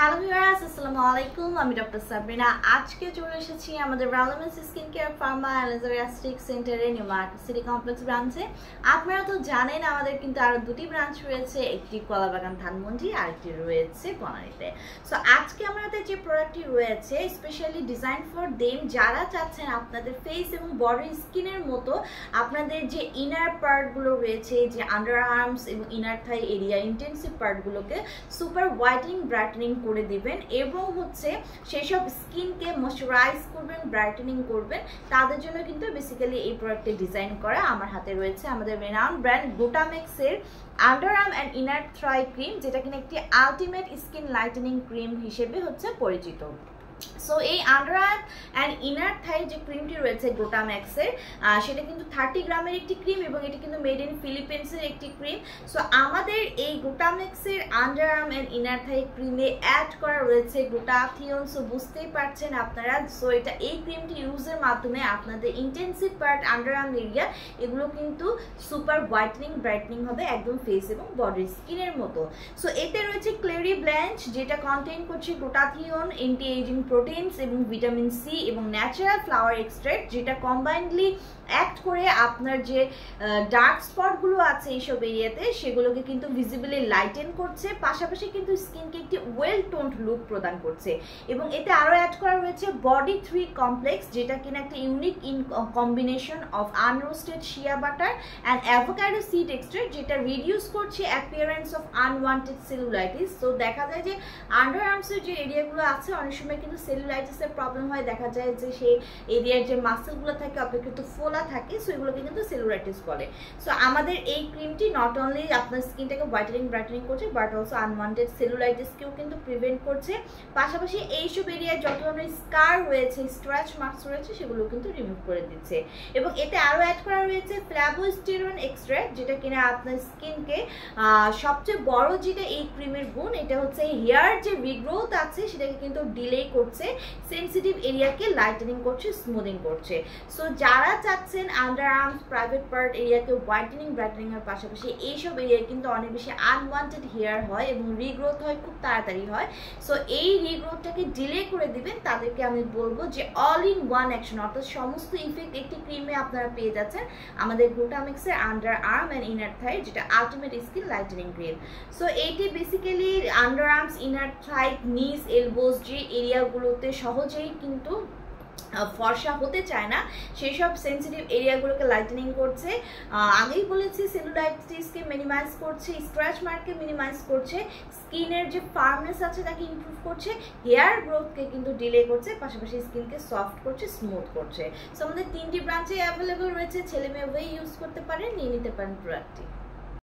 Hello viewers, আসসালামু আলাইকুম। আমি ডক্টর সাবরিনা। আজকে চলে এসেছি আমাদের রালামেন্স স্কিন কেয়ার ফার্মা অ্যালাজারিয়াস্টিক সেন্টারে নিউ মার্কেট সিটি কমপ্লেক্স ব্রাঞ্চে। আপনারা তো জানেন আমাদের কিন্তু আরও দুটি ব্রাঞ্চ রয়েছে, একটি কলাবাগান ধানমন্ডি আর একটি রয়েছে বনানীতে। সো আজকে আমাদের যে প্রোডাক্টটি রয়েছে স্পেশালি ডিজাইন ফর দেম, যারা চাচ্ছেন আপনাদের ফেস এবং বডি স্কিনের মতো আপনাদের যে ইনার পার্টগুলো রয়েছে, যে আন্ডার আর্মস এবং ইনার থাই এরিয়া ইন্টেন্সিভ পার্টগুলোকে সুপার হোয়াইটেনিং ব্রাইটেনিং করে দিবেন এবং সেসব স্কিনকে ময়শ্চারাইজ করবেন, ব্রাইটেনিং করবেন, তাদের জন্য কিন্তু বেসিক্যালি এই প্রোডাক্টটি ডিজাইন করা। আমার হাতে রয়েছে আমাদের রেনাউন্ড ব্র্যান্ড গ্লুটামেক্সের under arm and inner thigh cream, যেটা কিনা একটি আলটিমেট স্কিন লাইটেনিং ক্রিম হিসেবে পরিচিত। সো এই আন্ডার আর্ম অ্যান্ড ইনার থাই যে ক্রিমটি রয়েছে গ্লুটামেক্সের, সেটা কিন্তু 30 গ্রামের একটি ক্রিম এবং এটা কিন্তু মেড ইন ফিলিপিন্সের একটি ক্রিম। সো আমাদের এই গ্লুটামেক্সের under arm and inner thigh ক্রিমে অ্যাড করা রয়েছে গ্লুটাথিয়ন। সো বুঝতেই পারছেন আপনারা। সো এই ক্রিমটি ইউজের মাধ্যমে আপনাদের intensive part, under arm area, এগুলো কিন্তু সুপার হোয়াইটেনিং ব্রাইটনিং হবে একদম ফেস এবং বডি স্কিনের মতো। সো এতে রয়েছে ক্লেরি ব্ল্যাঞ্চ, যেটা কন্টেইন করছে গ্লুটাথিয়ন, অ্যান্টি এজিং প্রোটিনস এবং ভিটামিন সি এবং ন্যাচারাল ফ্লাওয়ার এক্সট্রাক্ট, যেটা কম্বাইন্ডলি অ্যাক্ট করে আপনার যে ডার্ক স্পটগুলো আছে এইসব এরিয়াতে সেগুলোকে কিন্তু ভিজিবলি লাইটেন করছে, পাশাপাশি কিন্তু স্কিনকে একটি ওয়েল টোন্ড লুক প্রদান করছে। এবং এতে আরও অ্যাড করা রয়েছে বডি 3 কমপ্লেক্স, যেটা কিনা একটা unique in combination of unroasted shea butter and avocado seed extract, যেটা রিডিউস করছে অ্যাপিয়ারেন্স অফ আনওয়ান্টেড সেলুলাইটিস। তো দেখা যায় যে আন্ডার আর্মসের যে এরিয়াগুলো আছে অনেক সময় কিন্তু সেলুলাইটিসের প্রবলেম হয়, দেখা যায় যে সেই এরিয়ার যে মাসেলগুলো থাকে অপেক্ষিত ফোলা থাকে, সো এগুলোকে কিন্তু সেলুলাইটিস বলে। সো আমাদের এই ক্রিমটি নট অনলি আপনার স্কিনটাকে হোয়াইটেনিং ব্রাইটেনিং করছে, বাট অলসো আনওয়ান্টেড সেলুলাইটিসকেও কিন্তু প্রিভেন্ট করছে। পাশাপাশি এইসব এরিয়ায় যত ধরনের স্কার রয়েছে, স্ট্রেচ মার্কস রয়েছে, সেগুলো কিন্তু রিমুভ করে দিচ্ছে। এবং এতে আরও অ্যাড করা রয়েছে ফ্ল্যাভোস্টেরন এক্সট্রাক্ট, যেটা কিনা আপনার স্কিনকে সবচেয়ে বড় যেটা এই ক্রিমের গুণ, এটা হচ্ছে হেয়ার যে রিগ্রোথ আছে সেটাকে কিন্তু ডিলে করছে, সেন্সিটিভ এরিয়াকে লাইটেনিং করছে, স্মুদিং করছে। সো যারা চাচ্ছেন আন্ডার আর্মস, প্রাইভেট পার্ট এরিয়াকে হোয়াইটেনিং ব্রাইটেনিং এর পাশাপাশি এইসব এরিয়ায় কিন্তু অনেক বেশি আনওয়ান্টেড হেয়ার হয় এবং রিগ্রোথ হয়, খুব তাড়াতাড়ি হয়। সো এই রিগ্রোথটাকে ডিলে করে দিবেন, তাদেরকে আমি বলবো যে অল ইন ওয়ান অ্যাকশন, অর্থাৎ সমস্ত ইফেক্ট একটি ক্রিমে আপনারা পেয়ে যাচ্ছেন আমাদের গ্লুটামেক্সের under arm and inner thigh, যেটা ultimate skin lightening cream. So এইটি basically under arms, inner thigh, knees, elbows যে এরিয়াগুলোতে সহজেই কিন্তু ফর্সা হতে চায় না, সেই সব সেন্সিটিভ এরিয়াগুলোকে লাইটেনিং করছে। আগেই বলেছি সেলুলাইটিসকে মিনিমাইজ করছে, স্ক্র্যাচ মার্ককে মিনিমাইজ করছে, স্কিনের যে ফার্মনেস আছে তাকে ইমপ্রুভ করছে, হেয়ার গ্রোথকে কিন্তু ডিলে করছে, পাশাপাশি স্কিনকে সফট করছে, স্মুথ করছে। সো আমাদের 3টি ব্রাঞ্চে অ্যাভেলেবল রয়েছে, ছেলে মেয়ে উভয়ই ইউজ করতে পারেন, নিয়ে নিতে পারেন প্রোডাক্টটি।